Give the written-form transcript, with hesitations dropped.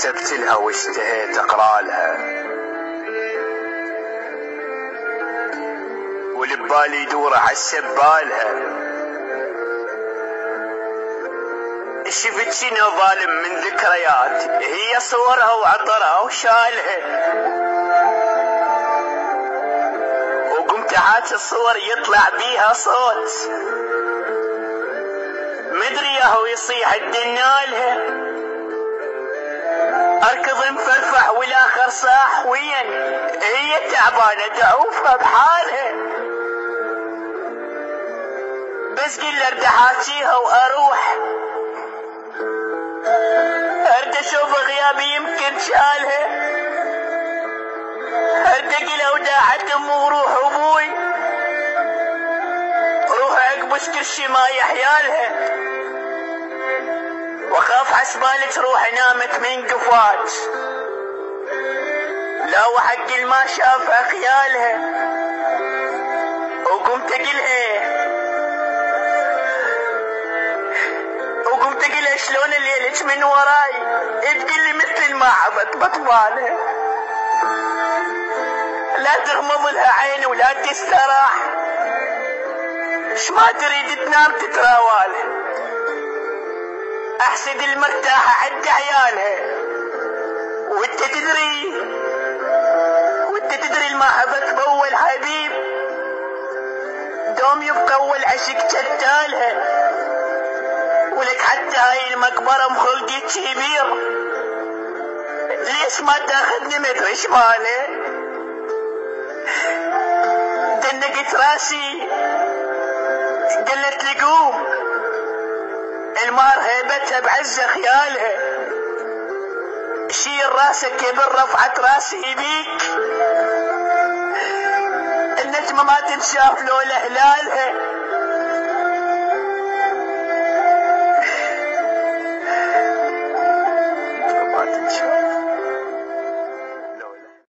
كتبت لها واشتهيت اقرا لها، والبالي يدور عالسبالها. شفت شنو ظالم من ذكريات، هي صورها وعطرها وشالها، وقمت عاد الصور يطلع بيها صوت، مدري ياهو يصيح الدنالها. اركض مفرفح والاخر صاح وين، هي تعبانه دعوفها بحالها، بس قل ارد احاكيها واروح، ارد اشوف غيابي يمكن شالها، ارد اقلها وداعت امي وروح ابوي، روح عقبش كل شي ما يحيالها، واخاف حسبالك روحي نامت من قفات، لا وحق ما شافها خيالها. وقمت اقلها شلون ليلك من وراي، تقلي مثل ما عبت بطبالها، لا تغمض لها عيني ولا تستراح، ش ما تريد تنام تتراوالها، احسد المرتاحة عد عيالها، وانت تدري المحبة بأول حبيب دوم يبقى اول عشق جتالها، ولك حتى هاي المقبرة مخلقي كبير، ليش ما تاخذني مدري شماله. دنقت راسي قلت لي قوم، المار هيبتها بعز خيالها، شيل راسك كبر رفعت راسي بيك، النجمة ما تنشاف لولا هلالها،